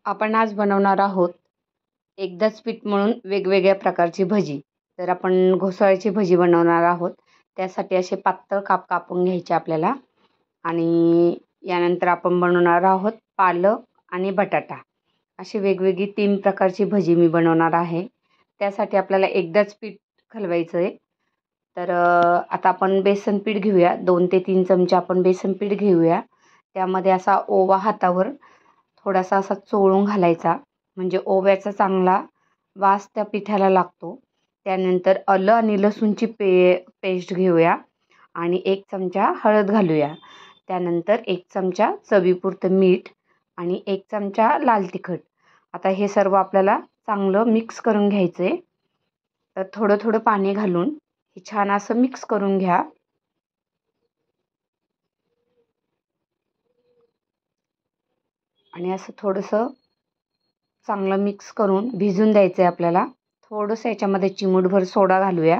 आपण आज बनवणार आहोत एकदाच पीठ मळून वेगवेगळ्या प्रकारची भजी. तर आपण घोसाळ्याची भजी बनवणार आहोत. त्यासाठी असे पातळ काप कापून घ्यायचे आपल्याला. आणि यानंतर आपण बनवणार आहोत पालक आणि बटाटा. अशी वेगवेगळी 3 प्रकारची भजी मी बनवणार आहे. त्यासाठी आपल्याला एकदाच पीठ घालवायचं आहे. तर आता आपण बेसन पीठ घेऊया. 2 ते 3 चमचे आपण बेसन पीठ घेऊया. त्यामध्ये असा ओवा हातावर थोडासा असा चोळून घालायचा, म्हणजे ओव्याचा चांगला वास त्या पिठाला लागतो. त्यानंतर आलं आणि लसूणची पेस्ट घेऊया आणि 1 चमचा हळद घालूया. त्यानंतर 1 चमचा चवीपुरतं मीठ आणि 1 चमचा लाल तिखट. आता हे सर्व आपल्याला चांगलं मिक्स करून घ्यायचं आहे. तर थोडं थोडं पाणी घालून हे छान असं मिक्स करून घ्या. आणि असं थोडंसं चांगलं मिक्स करून भिजून द्यायचं आहे आपल्याला. थोडंसं याच्यामध्ये चिमूटभर सोडा घालूया.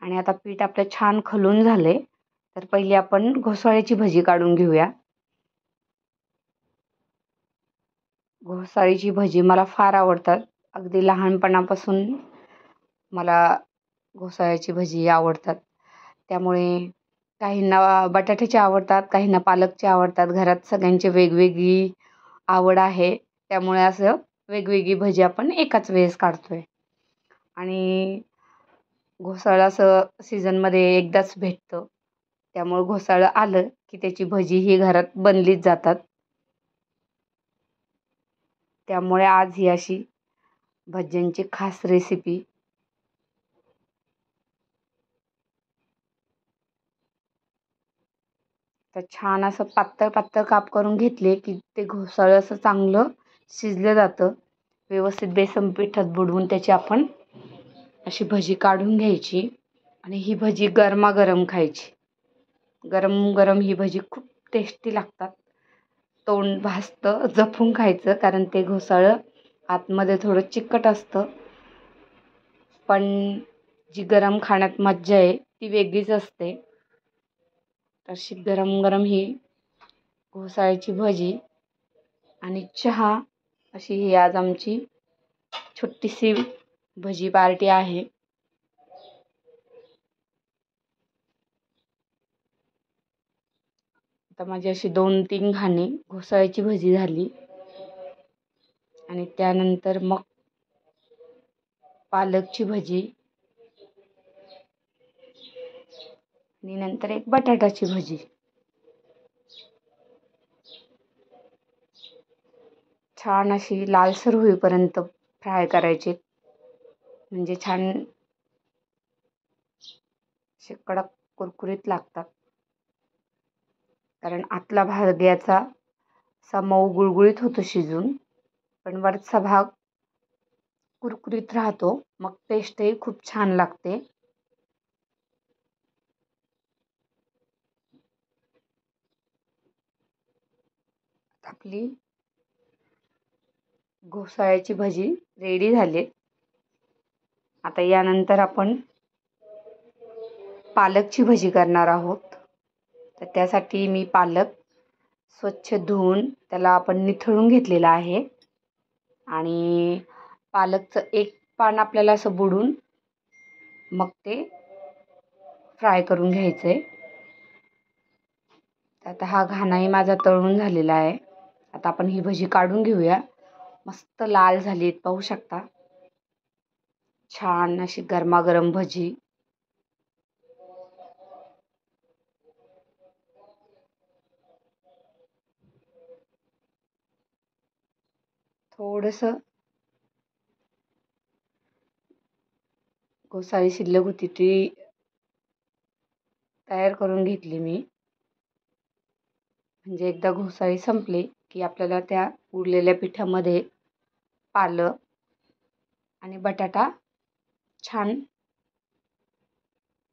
आणि आता पीठ आपलं छान खलून झाले. तर पहिली आपण घोसाळ्याची भजी काढून घेऊया. घोसाळीची भजी मला फार आवडतात. अगदी लहानपणापासून मला घोसाळ्याची भजी आवडतात. त्यामुळे काहींना बटाट्याची आवडतात, काहींना पालकची आवडतात. घरात सगळ्यांची वेगवेगळी आवड आहे. त्यामुळे असं वेगवेगळी भजी आपण एकाच वेळेस काढतोय. आणि घोसाळं असं सीझनमध्ये एकदाच भेटतं. त्यामुळे घोसाळं आलं की त्याची भजी ही घरात बनलीच जातात. त्यामुळे आज ही अशी भज्यांची खास रेसिपी. तर छान असं पातळ पातळ काप करून घेतले की ते घोसाळं असं चांगलं शिजलं जातं. व्यवस्थित बेसन पिठात बुडवून त्याची आपण अशी भजी काढून घ्यायची. आणि ही भजी गरमागरम खायची. गरम गरम ही भजी खूप टेस्टी लागतात. तोंड भासतं, जपून खायचं, कारण ते घोसाळं आतमध्ये थोडं चिकट असतं. पण जी गरम खाण्यात मज्जा आहे ती वेगळीच असते. अशी गरम गरम ही घोसाळ्याची भजी आणि चहा, अशी ही आज आमची छोटीशी भजी पार्टी आहे. आता माझी अशी 2-3 घाणी घोसाळ्याची भजी झाली. आणि त्यानंतर मग पालकची भजी आणि नंतर एक बटाटाची भजी. छान अशी लालसर होईपर्यंत फ्राय करायची, म्हणजे छान असे कडक कुरकुरीत लागतात. कारण आतला भाग याचा असा मऊ गुळगुळीत होतो शिजून, पण वरचा भाग कुरकुरीत राहतो. मग टेस्टही खूप छान लागते. आपली घोसाळ्याची भजी रेडी झाली. आता यानंतर आपण पालकची भजी करणार आहोत. तर त्यासाठी मी पालक स्वच्छ धुवून त्याला आपण निथळून घेतलेला आहे. आणि पालकचं एक पान आपल्याला असं बुडून मग ते फ्राय करून घ्यायचं आहे. आता हा घाणाही माझा तळून झालेला आहे. आता आपण ही भजी काढून घेऊया. मस्त लाल झाली आहेत, पाहू शकता. छान अशी गरमागरम भजी. थोडंसं घोसाळी शिल्लक होती ती तयार करून घेतली मी. म्हणजे एकदा घोसाळी संपली की आपल्याला त्या उरलेल्या पिठामध्ये पालक आणि बटाटा छान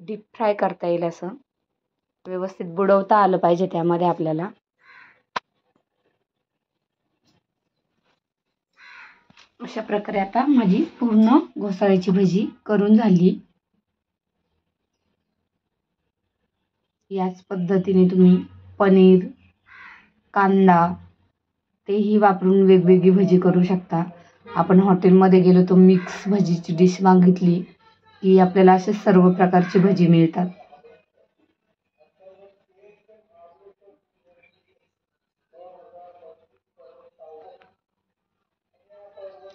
डीप फ्राय करता येईल. असं व्यवस्थित बुडवता आलं पाहिजे त्यामध्ये आपल्याला. अशा प्रकारे आता माझी पूर्ण घोसाळ्याची भजी करून झाली. याच पद्धतीने तुम्ही पनीर, कांदा, तेही वापरून वेगवेगळी भजी करू शकता. आपण हॉटेलमध्ये गेलो तर मिक्स भजीची डिश मागितली की आपल्याला असे सर्व प्रकारची भजी मिळतात.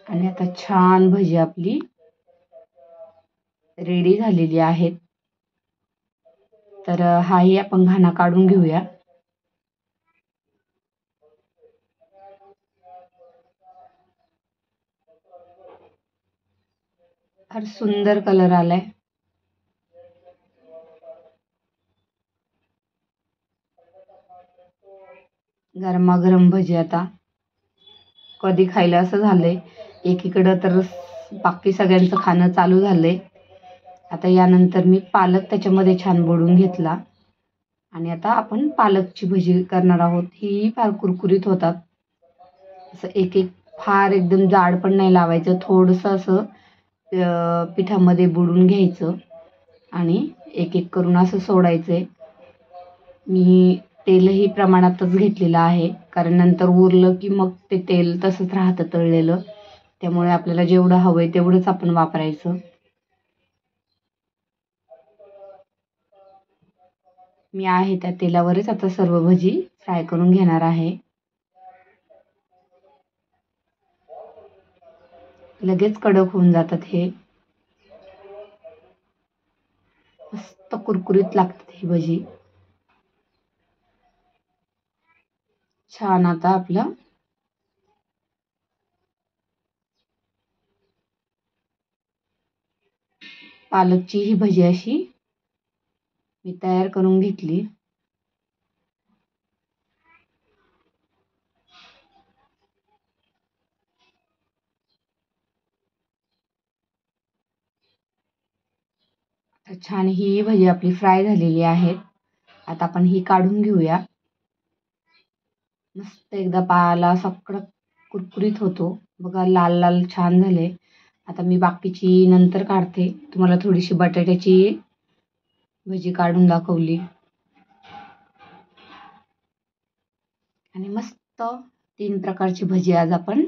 आणि आता छान भजी आपली रेडी झालेली आहेत. तर हाही आपण घाणा काढून घेऊया. फार सुंदर कलर आलाय. गरमागरम भजी आता कधी खायला असं झालंय. एकीकडं तर बाकी सगळ्यांचं खाणं चालू झालंय. आता यानंतर मी पालक त्याच्यामध्ये छान बुडवून घेतला आणि आता आपण पालकची भजी करणार आहोत. ही फार कुरकुरीत होतात. असं एक एक फार एकदम जाड पण नाही लावायचं. थोडंसं असं पिठामध्ये बुडवून घ्यायचं आणि एक एक करून असं सोडायचंय. मी तेलही प्रमाणातच घेतलेलं आहे, कारण नंतर उरलं की मग ते तेल तसंच राहतं तळलेलं. त्यामुळे आपल्याला जेवढं हवंय तेवढंच आपण वापरायचं. मी आहे त्या तेलावरच आता सर्व भजी फ्राय करून घेणार आहे. लगेच कडक होऊन जातात हे. मस्त कुरकुरीत लागतात ही भजी. छान आता आपलं पालकची ही भजी अशी मी तयार करून घेतली. तर छान ही भजी आपली फ्राय झालेली आहेत. आता आपण ही काढून घेऊया. मस्त एकदा पायाला सगळं कुरकुरीत होतो बघा, लाल लाल छान झाले. आता मी बाकीची नंतर काढते. तुम्हाला थोडीशी बटाट्याची भजी काढून दाखवली आणि मस्त 3 प्रकारची भजी आज आपण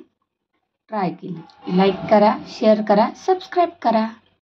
ट्राय केली. लाईक करा, शेअर करा, सबस्क्राईब करा.